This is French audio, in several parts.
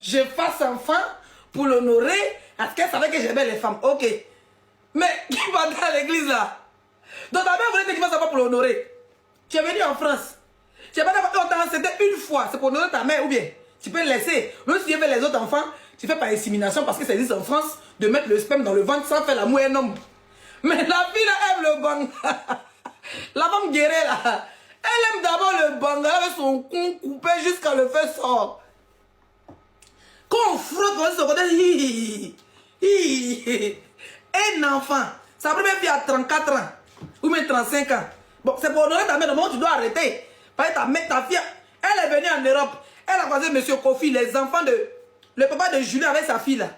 Je fasse enfant pour l'honorer parce qu'elle savait que j'aimais les femmes. Ok. Mais qui va dans l'église là? Donc ta mère voulait que tu fasses enfant pour l'honorer. Tu es venu en France. Tu n'as pas d'enfant, c'était une fois. C'est pour honorer ta mère ou bien tu peux le laisser. Même si tu veux les autres enfants, tu fais par insémination parce que ça existe en France de mettre le sperme dans le ventre sans faire l'amour à un homme. Mais la fille là aime le bang. La femme guérée là. Elle aime d'abord le banga avec son con coupé jusqu'à le feu sort. Quand on frotte, on se côté. Un enfant, sa première fille a 34 ans ou même 35 ans. Bon, c'est pour honorer ta mère, le moment où tu dois arrêter. Parce que ta fille, elle est venue en Europe. Elle a croisé M. Kofi, les enfants de... Le papa de Julien avec sa fille là.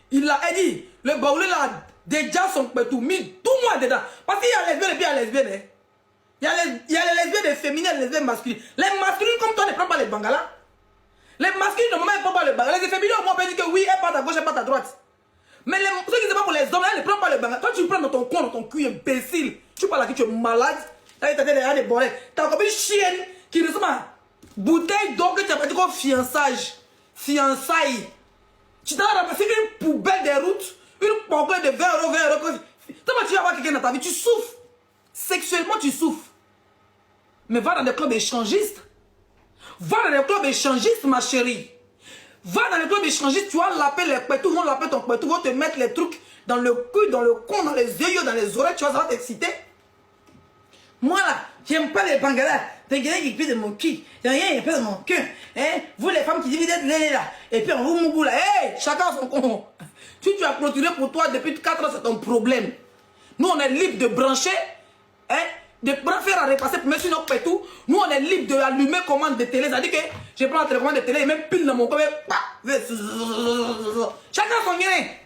Il a dit, le baoulé là, déjà son tout mis tout moi dedans. Parce qu'il y a lesbiennes et puis il y a lesbiennes. Hein. Il y a les lesbiennes féminines et les lesbiennes masculines. Les masculines comme toi ne prennent pas les bangalas. Les masculines normalement ne prennent pas les bangalas. Les féminines au moins peuvent dire que oui, elle part à gauche, elle part à droite. Mais ceux qui ne sont pas pour les hommes, elles ne prennent pas les bangalas. Toi tu prends dans ton coin, dans ton cul imbécile. Tu parles à qui tu es malade. Tu as des bolets. Tu as comme une chienne qui ressemble à bouteille d'eau que tu as fait comme fiançage. Fiançailles. Tu t'as ramassé une poubelle des routes, une poubelle de 20 euros, 20 euros. Toi, tu vas avoir quelqu'un dans ta vie, tu souffres. Sexuellement, tu souffres. Mais va dans des clubs échangistes. Va dans les clubs échangistes, ma chérie. Va dans les clubs échangistes, tu vas laper les pétous, vont laper ton pétou, vont te mettre les trucs dans le cul, dans le con, dans les yeux, dans les oreilles, tu vas, ça va t'exciter. Moi là, j'aime pas les bangalas. T'as quelqu'un qui plie de mon cul, t'as rien qui plie de mon cœur. Hein? Vous les femmes qui divisent là, et puis on vous moubou là, hey, chacun son con. Tu as clôturé pour toi depuis 4 ans, c'est ton problème. Nous on est libre de brancher, hein, de faire à repasser pour mettre sur notre pétou. Nous on est libre de allumer commande de télé. Ça dit que je prends la télécommande de télé et même pile dans mon corps. Chacun a son yéné.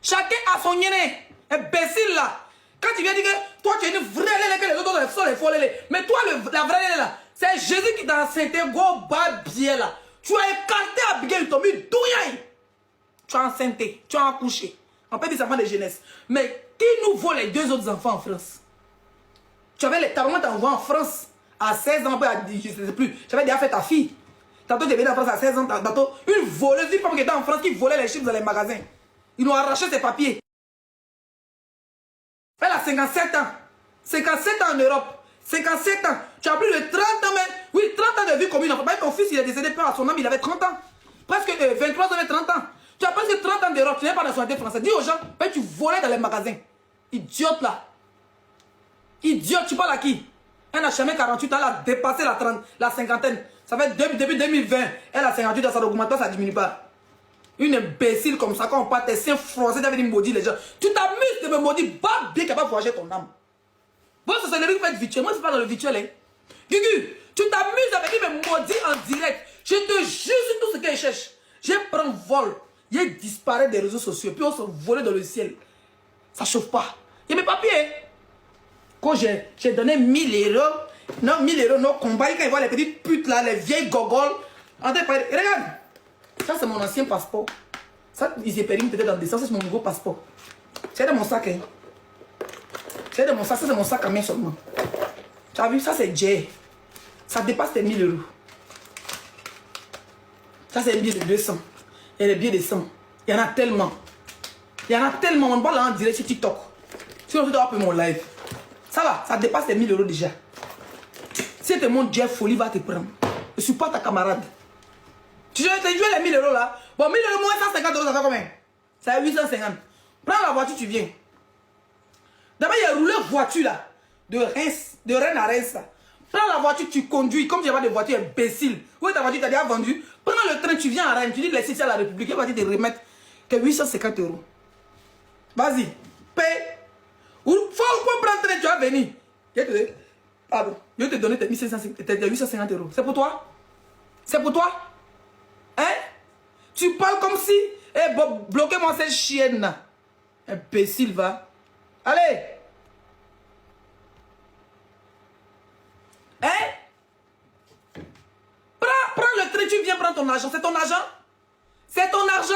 Chacun a son yéné. Imbécile là. Quand tu viens dire que toi tu es une vraie lélé, que les autres sont les faux lélé. Mais toi la vraie lélé là, c'est Jésus qui t'a enceinté, go bas bien là. Tu as écarté Abigail, tu as mis douille. Tu as enceinté, tu as accouché. On peut dire ça de jeunesse. Mais qui nous vole les 2 autres enfants en France? Ta maman t'a envoyé en France à 16 ans, je ne sais plus. Tu avais déjà fait ta fille. Tantôt tu es venu en France à 16 ans, tantôt une voleuse, une femme qui était en France qui volait les chips dans les magasins. Ils ont arraché ses papiers. Elle a 57 ans. 57 ans en Europe. 57 ans. Tu as plus de 30 ans même. Oui, 30 ans de vie commune. Ton fils, il est décédé par son âme, il avait 30 ans. Presque 23 ans, 30 ans. Tu as presque 30 ans d'Europe. Tu n'es pas de nationalité française. Dis aux gens, tu volais dans les magasins. Idiote là. Idiote, tu parles à qui? Elle n'a jamais 48 ans, elle a dépassé la cinquantaine. Ça fait depuis 2020. Elle a 58 ans, ça n'augmente pas, ça ne diminue pas. Une imbécile comme ça, quand on part tes seins froissés, tu as venir maudire les gens. Tu t'amuses de me maudire, pas bien capable de voyager ton âme. Bon, c'est le rythme virtuel. Moi, je ne suis pas dans le virtuel. Hein. Gugu, tu t'amuses avec lui, me maudire en direct. Je te jure sur tout ce qu'elle cherche. Je prends vol. Il disparaît des réseaux sociaux, puis on se vole dans le ciel. Ça ne chauffe pas. Il y a mes papiers. Quand j'ai donné 1000 euros, non, 1000 euros, non, combat, quand ils voient les petites putes là, les vieilles gogoles. Regarde. Ça, c'est mon ancien passeport. Ça, ils se périment peut-être dans des sens, c'est mon nouveau passeport. C'est de mon sac, hein. C'est de mon sac, ça, c'est mon sac à main seulement. Tu as vu, ça, c'est J. Ça dépasse tes 1000 euros. Ça, c'est un billet de 200. Et les billets de 100. Il y en a tellement. Il y en a tellement. On voit là en direct sur TikTok. Sinon, tu dois appeler mon live. Ça va, ça dépasse tes 1000 euros déjà. Si te montre Jeff Folie va te prendre. Je ne suis pas ta camarade. Tu joues les 1000 euros là. Bon, 1000 euros moins 150 euros, ça fait combien? Ça fait 850. Prends la voiture, tu viens. D'abord, il y a roulé voiture là. De Rennes à Reims là. Prends la voiture, tu conduis. Comme tu n'as pas de voiture imbécile. Oui, ta voiture, tu as déjà vendu. Prends le train, tu viens à Rennes. Tu dis, laisse ici à la République. Elle va te remettre que 850 euros. Vas-y. Paye. Faut prendre le train, tu vas venir. Pardon. Je vais te donner tes 850 euros. C'est pour toi? C'est pour toi? Hein? Tu parles comme si... Eh, bloquez-moi cette chienne là. Imbécile, va. Allez. Hein? Prends le train, tu viens prendre ton argent. C'est ton argent? C'est ton argent?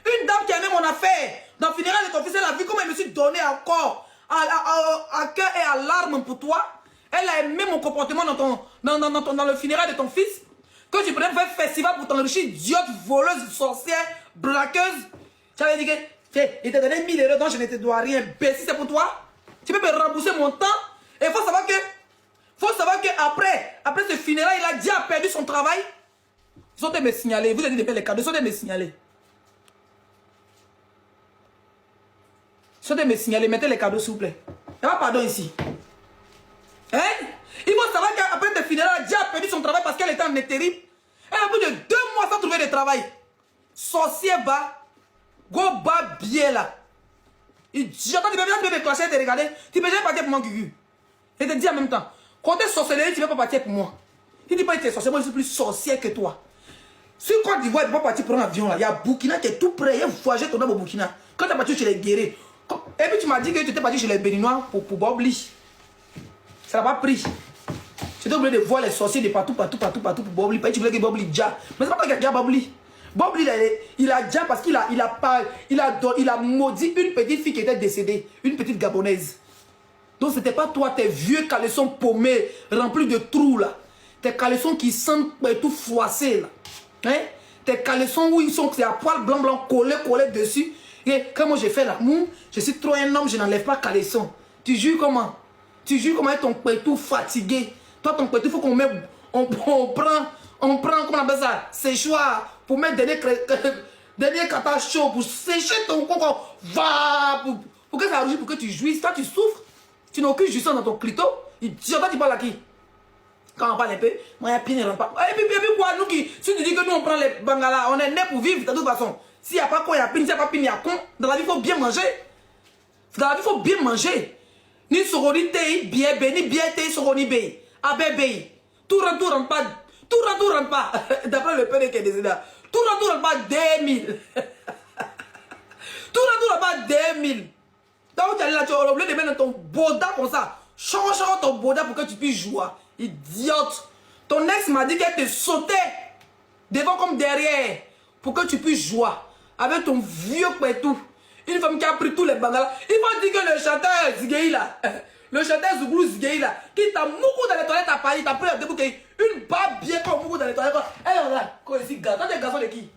Une dame qui a aimé mon affaire. Dans le funérail de ton fils, elle a vu comment elle me suis donné encore à cœur et à larmes pour toi. Elle a aimé mon comportement dans le funérail de ton fils. Que tu prenais pour faire festival pour t'enrichir, idiote, voleuse, sorcière, braqueuse. Tu avais dit que, il t'a donné 1000 euros, donc je ne te dois rien. Ben, si c'est pour toi, tu peux me rembourser mon temps. Et il faut savoir que après ce funérail, il a déjà perdu son travail. Ils sont me signaler. Vous avez dit de faire les cadeaux, ils sont me signaler. Ils sont me signaler. Mettez les cadeaux, s'il vous plaît. Il n'y a pas pardon ici. Hein? Il faut savoir qu'après le funérail, elle a déjà perdu son travail parce qu'elle était en terrible. Elle a plus de 2 mois sans trouver de travail. Sorcier bas. Go bas bien là. J'entends, tu peux me clasher et te regarder. Tu peux jamais partir pour moi, Gugu. Et te dis en même temps. Quand tu es sorcellerie, tu ne peux pas partir pour moi. Il dit pas que tu es sorcière, moi je suis plus sorcière que toi. Si Côte d'Ivoire, tu ne peux pas partir prendre l'avion là. Il y a Burkina qui est tout près. Il y a voyager ton nom au Burkina. Quand tu es parti chez les guerriers. Et puis tu m'as dit que tu étais parti chez les Béninois pour Bobli. Ça n'a pas pris. Tu étais obligé de voir les sorciers de partout pour Bobli. Tu voulais que Bobli déjà. Mais c'est pas toi qui as déjà Bobli. Bobli, il a déjà parce qu'il a maudit une petite fille qui était décédée. Une petite gabonaise. Donc c'était pas toi, tes vieux caleçons paumés, remplis de trous là. Tes caleçons qui sentent tout froissés là. Hein? Tes caleçons où ils sont, c'est à poil blanc collé dessus. Et quand moi j'ai fait l'amour, je suis trop un homme, je n'enlève pas caleçon. Tu jures comment? Tu jures comment ton pétou fatigué? Toi ton pétou, il faut qu'on met, on prend, comment on appelle ça? Séchoir pour mettre dernier catin chaud pour sécher ton coco. Va pour que ça rougisse, pour que tu jouisses. Toi tu souffres. Tu n'as aucune jouissance dans ton clito. Toi tu parles à qui? Quand on parle un peu, moi, il n'y a pas. Et puis quoi, nous qui, si tu dis que nous on prend les bangalas, on est né pour vivre de toute façon. S'il n'y a pas quoi, il y a pin, s'il n'y a pas pin, il y a con. Dans la vie, il faut bien manger. Dans la vie, il faut bien manger. Ni soroni te, bien béni, bien te, soroni bé. Abébé. Tout rentre pas. Tout rentre pas. D'après le père qui est décédé. Tout rentre pas 2000. Tout rentre pas 2000. Donc tu es là, tu as oublié de mettre ton boda comme ça. Change ton boda pour que tu puisses jouer. Idiote. Ton ex m'a dit qu'elle te sautait devant comme derrière pour que tu puisses jouer avec ton vieux pétou. Une femme qui a pris tous les bangalas. Il faut dire que le chanteur Zigei là, le chanteur Zouglou Zigei là, qui t'a moukou dans les toilettes à Paris, t'as pris un début une barbe bien comme moukou dans les toilettes. Elle est là, quoi ici, gars, toi t'es garçon de qui?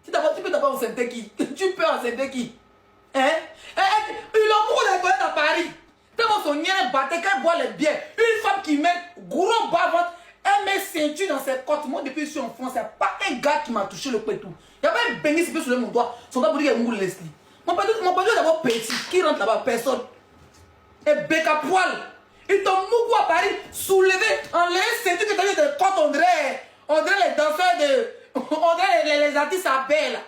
Tu peux d'abord enceinter qui? Tu peux enceinter qui? Hein? Il a moukou dans les toilettes à Paris. Tellement son nien battait qu'elle boit les bières. Une femme qui met gros bas-ventre, elle met ceinture dans ses côtes. Moi, depuis que je suis en France, il n'y a pas un gars qui m'a touché le pétou. Il n'y a pas un bénis qui peut soulever mon doigt. Son doigt pour dire qu'il y a Leslie. Mon pétou est d'abord petit. Qui rentre là-bas? Personne. Et bec à poil. Ils t'ont moukou à Paris, soulevé, enlevé ceinture que tu as mis de côte. On dirait les danseurs de. On dirait les artistes à belle.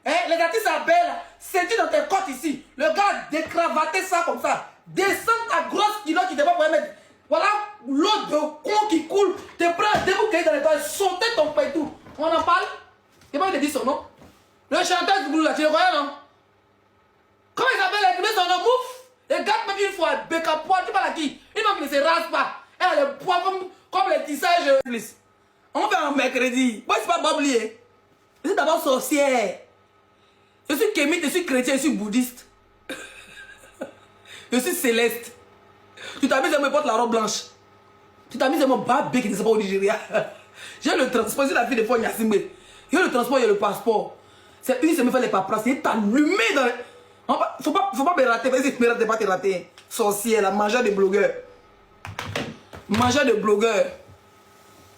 Hein? Les artistes à belle. Ceinture dans tes côtes ici. Le gars a décravaté ça comme ça. Descends ta grosse kilo qui ne va pas mettre. Voilà l'eau de con qui coule. Te prends un débouquet dans les doigts, sauter ton pétou. On en parle? C'est pas qu'il dit son nom. Le chanteur du boulot là, tu le connais non? Comment il s'appelle? Il met son nom, mouf. Les gars même une fois, bec à poil, tu parles à qui? Une fois qu'il ne se rase pas. Elle a le poids comme les tissages. On fait un mercredi. Moi, c'est pas oublié. Je suis d'abord sorcière. Je suis kémite, je suis chrétien, je suis bouddhiste. Je suis céleste. Tu t'as mis à me porter la robe blanche. Tu t'as mis à mon babé qui ne sait pas au Nigeria. J'ai le transport, c'est la fille de fois Yassimbe. Il y a le transport, il y a le passeport. C'est une semaine faire les paperasses. Il est allumé dans les... Faut pas me rater. Vas-y, me rate pas te rater. Sorcière, la mangeur de blogueurs. Mangeur de blogueurs.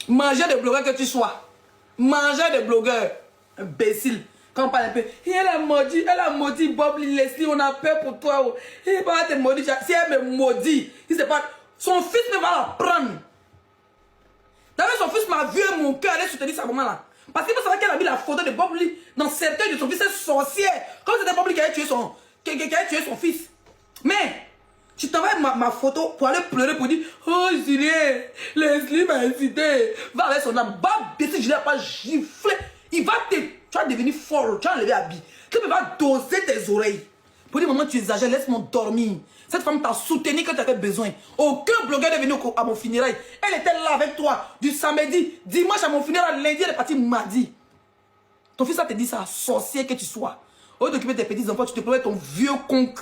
Mangeur de blogueurs que tu sois. Mangeur de blogueurs. Imbécile. Quand on parle un peu, elle a maudit Bob Leslie, on a peur pour toi. Il va te maudire. Si elle me maudit, si c'est pas. Son fils me va la prendre. D'ailleurs, son fils m'a vu mon cœur aller soutenir sa maman là. Parce qu'il faut savoir qu'elle a mis la photo de Bob Lee dans certains de son fils, c'est sorcière. Comme c'était Bob Lee qui avait tué son fils. Mais, tu t'envoies ma photo pour aller pleurer pour dire, oh Julien, Leslie m'a incité. Va avec son âme, si Julien n'a pas giflé. Il va te. Tu vas devenir folle, tu vas enlever habit. Tu vas doser tes oreilles. Pour dire, maman, tu exagères, laisse-moi dormir. Cette femme t'a soutenu quand tu avais besoin. Aucun blogueur n'est venu à mon funérail. Elle était là avec toi du samedi, dimanche à mon funérail, lundi, elle est partie mardi. Ton fils a te dit ça, sorcier que tu sois. Au lieu d'occuper tes petits enfants, tu te prends ton vieux con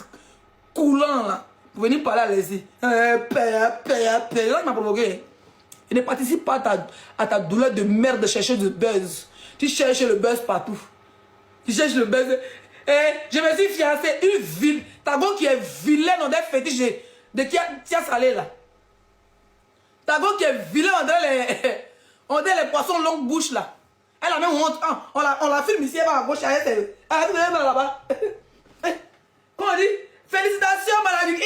coulant là. Pour venir parler à l'aiser. Là, il m'a provoqué. Et ne participe pas à ta douleur de merde de chercher du buzz. Tu cherches le buzz partout. Tu cherches le buzz. Et je me suis fiancé une ville. Ta go qui est vilaine, on dirait fétiche de Tia Salé là. Ta go qui est vilaine, on dirait les poissons longue bouche là. Elle a même honte. On la filme ici, elle va à gauche, elle là-bas. Comment on dit? Félicitations, madame.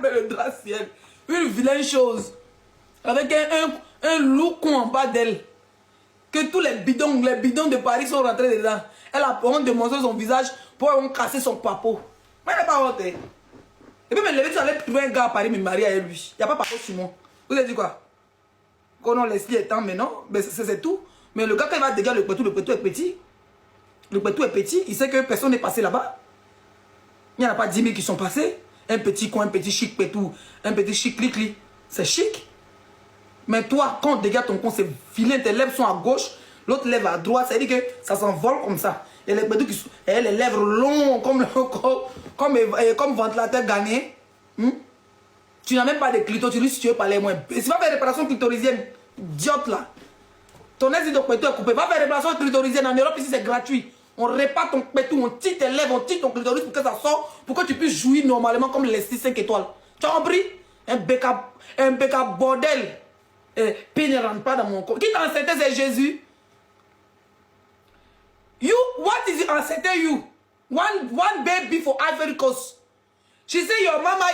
Mais le drap ciel. Une vilaine chose. Avec un loup con en bas d'elle. Que tous les bidons de Paris sont rentrés dedans. Elle a honte de montrer son visage pour casser son papeau. Moi, elle n'a pas honte. Et puis, me lever, tu allais trouver un gars à Paris, me marier avec lui. Il n'y a pas papo sur moi. Vous avez dit quoi? Qu'on laisse les temps, mais non. Mais c'est tout. Mais le gars, quand il va dégager le pétou est petit. Le pétou est petit. Il sait que personne n'est passé là-bas. Il n'y en a pas 10 000 qui sont passés. Un petit coin, un petit chic pétou, un petit chic clic-clic. C'est chic. Mais toi, quand on dégage ton con, c'est vilain, tes lèvres sont à gauche, l'autre lèvre à droite, ça veut dire que ça s'envole comme ça. Et les pétou qui sont, et les lèvres longues comme ventilateur gagné. Tu n'as même pas de clito, tu dis si tu veux parler moins. Et si tu vas faire réparation clitorisienne, idiote là. Ton ex de pétou est coupé. Va faire réparation clitorisienne en Europe, ici c'est gratuit. On répare ton pétou, on tire tes lèvres, on tire ton clitoris pour que ça sorte, pour que tu puisses jouir normalement comme les 6-5 étoiles. Tu as compris? Un béca bordel. Puis ne rentre pas dans mon corps. Qui t'a enceinté, c'est Jésus. You, what is it enceinté you? One baby for Ivory Coast. She said your mama,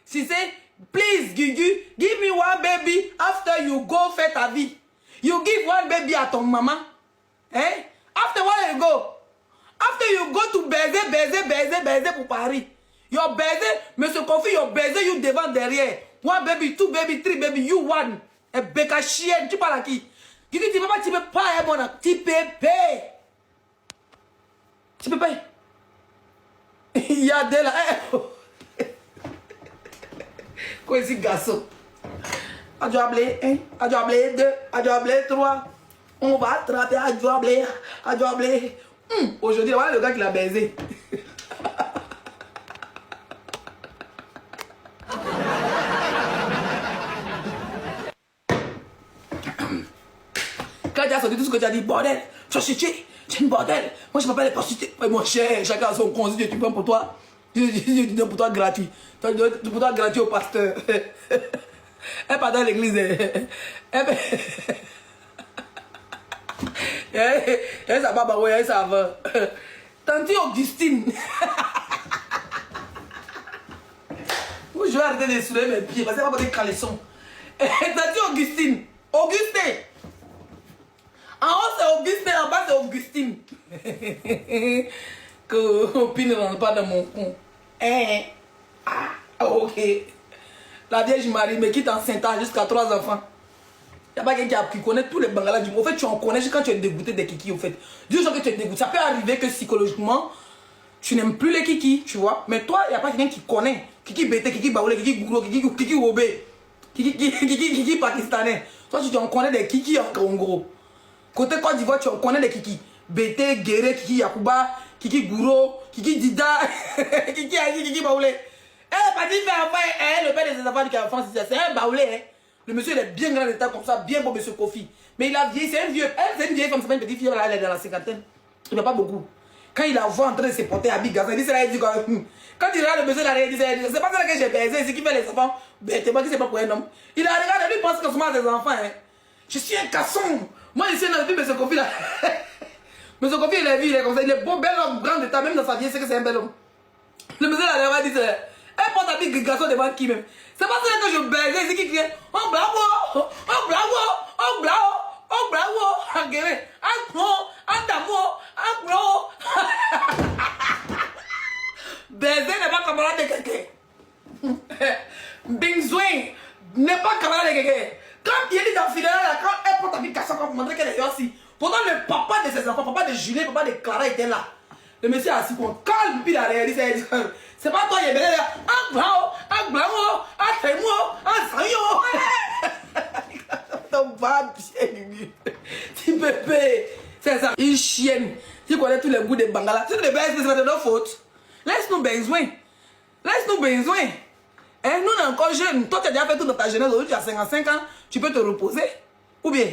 she said, please Gugu, give me one baby after you go faire ta vie. You give one baby à ton maman. Eh? After what you go? After you go to baiser pour Paris. Your baiser, monsieur Kofi, your baiser, you devant derrière. One baby, two baby, three baby, you one. Et béca chienne, tu parles à qui? Tu peux pas, mon âme. Tu peux payer. Tu peux payer. Il y a de la... Quoi ici, garçon? Adjoablé 1, adjoablé 2, adjoablé 3. On va attraper adjoablé. Aujourd'hui, voilà le gars qui l'a baisé. Quand tu as sorti tout ce que tu as dit, bordel, prostituée, c'est une bordel. Moi, je ne peux pas les prostituées. Mais mon cher, chacun a son compte. Tu prends pour toi. Tu donnes pour toi gratuit. Tu donnes pour toi gratuit au pasteur. Elle part dans l'église. Elle ça va, elle ça va. Tante Augustine. Je vais arrêter de soulever mes pieds parce que c'est pas des caleçons. Tante Augustine. Augustin. En haut c'est Augustin, en bas c'est Augustine. Que copine ne rentre pas dans mon con. Ok. La Vierge Marie me quitte enceinte jusqu'à 3 enfants. Il n'y a pas quelqu'un qui connaît tous les bangalas du monde. En fait, tu en connais quand tu es dégoûté des kikis, au fait. Du jour que tu es dégoûté, ça peut arriver que psychologiquement, tu n'aimes plus les kikis, tu vois. Mais toi, il n'y a pas quelqu'un qui connaît. Kiki bété, kiki baoulé, kiki gouro, kiki robé, kiki pakistanais. Toi, tu en connais des kikis en gros. Côté Côte d'Ivoire, tu en connais des kikis. Bété, guéré, kiki Yakuba, kiki gouro, kiki dida, kiki agi, kiki baoulé. Eh, pas dit faire après, le père de ses enfants qui a enfant, c'est un baoulé, Le monsieur, il est bien grand d'état comme ça, bien beau, monsieur Kofi. Mais il a vieilli, c'est un vieux. Elle, c'est une vieille femme, c'est pas une petite fille, elle est dans la cinquantaine. Il n'a pas beaucoup. Quand il la voit en train de se porter à Big Gaza, il dit, il dit quoi? Quand il regarde le monsieur, il dit, c'est pas ça que j'ai baisé, c'est qui fait les enfants. Bêtement, qui c'est pas pour un homme. Il a regardé, lui, pense qu'on se à ses enfants. Hein. Je suis un casson. Moi, ici, dans le film, monsieur Kofi, là. Monsieur Kofi, il est vu, il est comme ça. Il est beau, bel homme, grand d'état, même dans sa vie, c'est que c'est un bel homme. Le monsieur, là, il dit, elle porte un petit garçon devant qui même. C'est pas ça que je baisais, c'est qui crie oh bravo, oh bravo, oh bravo, oh bravo, guéri, d'amour, baiser n'est pas camarade de quelqu'un. Bingzouin n'est pas camarade de quelqu'un. Quand il est dans le filet là, quand elle porte un petit garçon, quand vous montrez qu'elle est aussi. Pourtant le papa de ses enfants, papa de Julien, papa de Clara était là. Le monsieur a assis pour calme, puis il a réalisé. C'est pas toi, il est bien là. Ah, bravo, sayo. Ton va bien, petit bébé. C'est ça, une chienne. Tu connais tous les goûts des bangala. C'est les bêtes, c'est de notre faute. Laisse-nous besoin. Hein, nous, on est encore jeunes. Toi, tu as déjà fait tout dans ta jeunesse. Aujourd'hui, tu as 55 ans. Tu peux te reposer. Ou bien,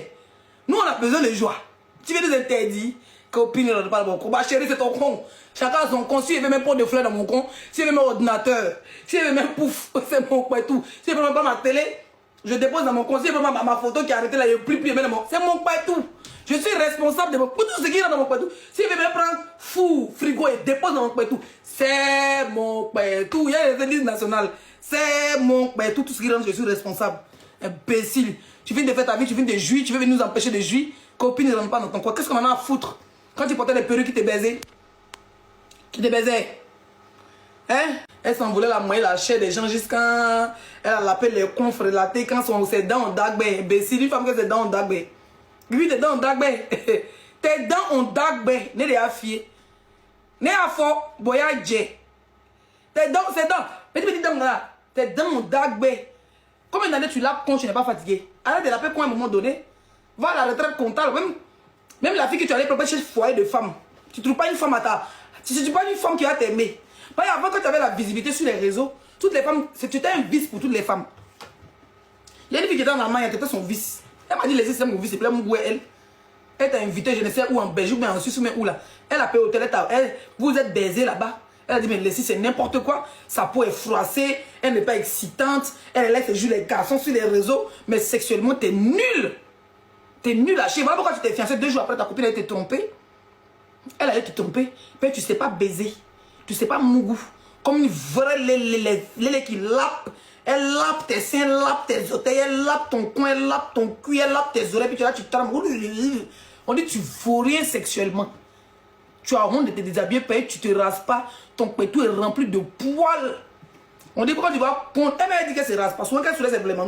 nous, on a besoin de joie. Tu veux nous interdire copine ne pas mon con. Bah, chérie, c'est ton con. Chacun a son con. Si il veut même pas de fleurs dans mon con, si il veut même ordinateur, si il veut même pouf, c'est mon quoi et tout. Si il veut même pas ma télé, je dépose dans mon con. Si il veut même ma photo qui est arrêtée là, il plus c'est mon quoi et tout. Je suis responsable de pour tout ce qui est dans mon quoi et tout. Si il veut même prendre fou, frigo et dépose dans mon quoi et tout, c'est mon quoi et tout. Il y a les églises nationales. C'est mon quoi et tout. Tout ce qui rentre, je suis responsable. Imbécile. Tu viens de faire ta vie, tu viens de jouir, tu veux venir nous empêcher de jouir. Copine ne rentre pas dans ton quoi. Qu'est-ce qu'on en a à foutre? Quand tu portais des perruques qui te baisaient. Qui te baisaient. Hein? Elle s'envolait la moelle, la chair des gens jusqu'à... Elle a lapé les cons relatés quand ses dents ont dagbe. Imbécile, une femme que ses dents ont dagbe. Lui, tes dents ont dagbe. Tes dents ont dagbe. Ne les a fié. Ne a fort, boya dje. Tes dents, ses dents. Petit dents là. Tes dents ont dagbe. Combien d'années tu lapes quand tu n'es pas fatigué? Arrête de laper quand à un moment donné. Va à la retraite comptable. Même la fille que tu allais préparer chez le foyer de femmes. Tu ne trouves pas une femme à ta... Tu ne trouves pas une femme qui va t'aimer. Avant, quand tu avais la visibilité sur les réseaux, toutes les femmes... Tu étais un vice pour toutes les femmes. Il y a une fille qui était en Allemagne, elle était son vice. Elle m'a dit, laissez c'est mon vice, c'est plein mon elle. Elle t'a invité, je ne sais où, en Belgique, mais en Suisse, mais où là. Elle a payé au hôtel, vous êtes baisé là-bas. Elle a dit, mais laissez, c'est n'importe quoi. Sa peau est froissée, elle n'est pas excitante. Elle laisse jouer les garçons sur les réseaux, mais sexuellement, t'es nul. T'es nul à chier. Voilà pourquoi tu t'es fiancé 2 jours après, ta copine a été trompée. Elle allait te tromper. Mais tu ne sais pas baiser. Tu ne sais pas mougou. Comme une vraie lélé qui lappe. Elle lappe tes seins, elle lappe tes orteils, elle lappe ton coin, elle lappe ton cul, elle lappe tes oreilles. Puis tu es là, tu trembles. On dit tu ne vaux rien sexuellement. Tu as honte de te déshabiller, tu ne te rases pas. Ton pétou est rempli de poils. On dit pourquoi tu vas... Elle m'a dit qu'elle se rase pas. Souvent qu'elle se laisse simplement.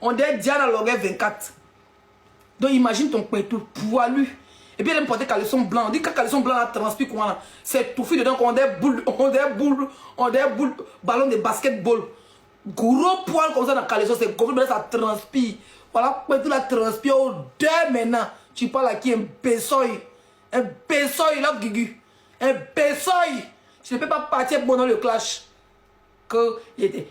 On dit Diana Loguet 24. Donc imagine ton pétou poilu. Et puis elle aime porter caleçon blanc. On dit que caleçon blanc là transpire comment là. C'est tout fait dedans qu'on a des boules, ballon de basketball. Gros poil comme ça dans le caleçon, c'est comme ça transpire. Voilà, pétou là transpire au deux maintenant. Tu parles à qui? Un bessoy. Un bessoy là, Gugu. Un bessoy. Tu ne peux pas partir bon dans le clash. Que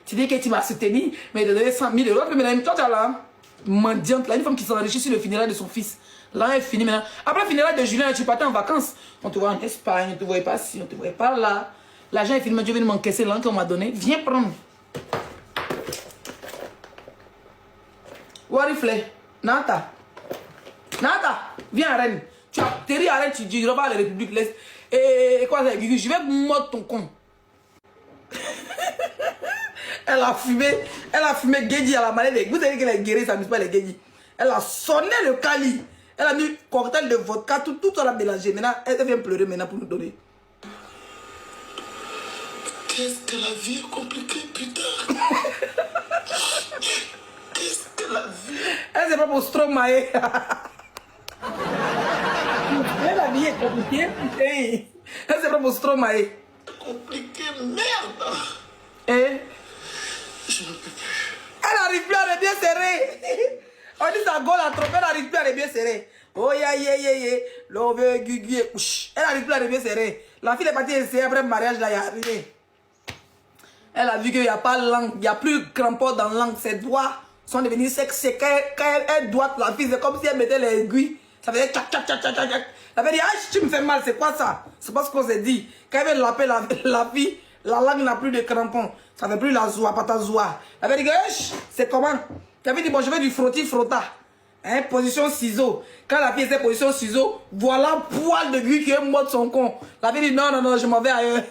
tu dis que tu m'as soutenu, mais il te donné 100 000 euros. Mais toi, tu as là, mendiante, là, une femme qui s'enrichit sur le funérail de son fils. Là, elle finit maintenant. Après le funérail de Julien, tu partais en vacances. On te voit en Espagne, on te voyait pas ci, on te voyait pas là. L'argent est fini, mais tu viens m'encaisser l'argent qu'on m'a donné. Viens prendre. Warifle, Nata. Nata, viens à Rennes. Tu as atterri à Rennes, tu dis, je vais à la République l'Est. Et quoi, ça, Gugu, je vais mordre ton con. Elle a fumé Guédi à la manette. Vous savez qu'elle est guérie, ça ne pas les Guédi. Elle a sonné le cali. Elle a mis cocktail de vodka, tout ça l'a mélangé. Maintenant, elle vient pleurer maintenant pour nous donner. Qu'est-ce que la vie est compliquée, putain. Qu'est-ce que la vie est... Elle c'est pas pour Stromae. La vie est compliquée, putain. Elle c'est pas pour Stromae. Compliqué, merde. Et je ne peux plus. Elle n'arrive plus à les bien serrer. On dit sa gueule a trop, elle n'arrive plus à les bien serrer. Oh ya ya ya ya. L'homme Gugu. Elle n'arrive plus à les bien serrer. La fille est partie essayer après le mariage, là, il n'y a rien. Elle a vu qu'il n'y a pas de langue, il n'y a plus de crampon dans la langue. Ses doigts sont devenus secs. Quand elle doit la fille, c'est comme si elle mettait les aiguilles. Ça faisait tchac tchac tchac tchac tchac. Elle avait dit, ah, tu me fais mal, c'est quoi ça? C'est pas ce qu'on s'est dit. Quand elle veut laper la fille, la langue n'a plus de crampons. Ça fait plus la zoua, pas ta zoua. Elle avait dit, c'est comment? Elle avait dit, bon, je veux du frotti-frotta. Hein, position ciseau. Quand la fille était position ciseau, voilà poil de Guy qui est mort de son con. La fille dit, non, non, non, je m'en vais ailleurs.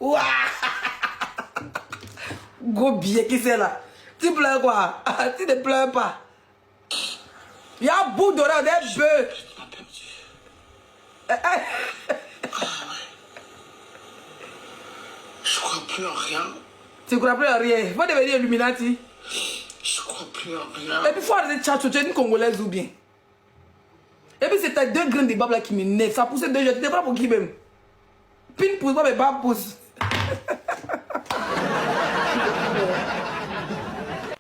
Ouah! Gros billet qui c'est là? Tu pleures quoi? Tu ne pleures pas. Il y a un bout d'oreille des bœufs. Je crois plus en rien. Tu crois plus en rien? Il faut devenir Illuminati. Je crois plus en rien. Et puis il faut arrêter de tchatcher, tu es une Congolaise ou bien? Et puis c'est tes deux grains de babes là qui m'énervent. Ça pousse deux jours. Tu t'es pas pour qui même? Pine pousse pas, mais bas pousse.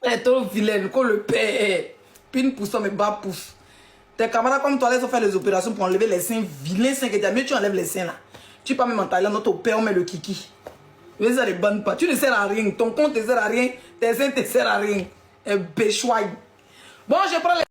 Elle est trop vilaine, qu'on le paie. Pine pousse pas, mais bas pousse. Tes camarades comme toi, ils ont fait les opérations pour enlever les seins vilains, seins que tu as mieux, tu enlèves les seins là. Tu pars même en Thaïlande, notre père met le kiki. Mais ça les bonnes pas. Tu ne sers à rien. Ton compte ne sert à rien. Tes seins ne servent à rien. Un béchoir. Bon, je prends les...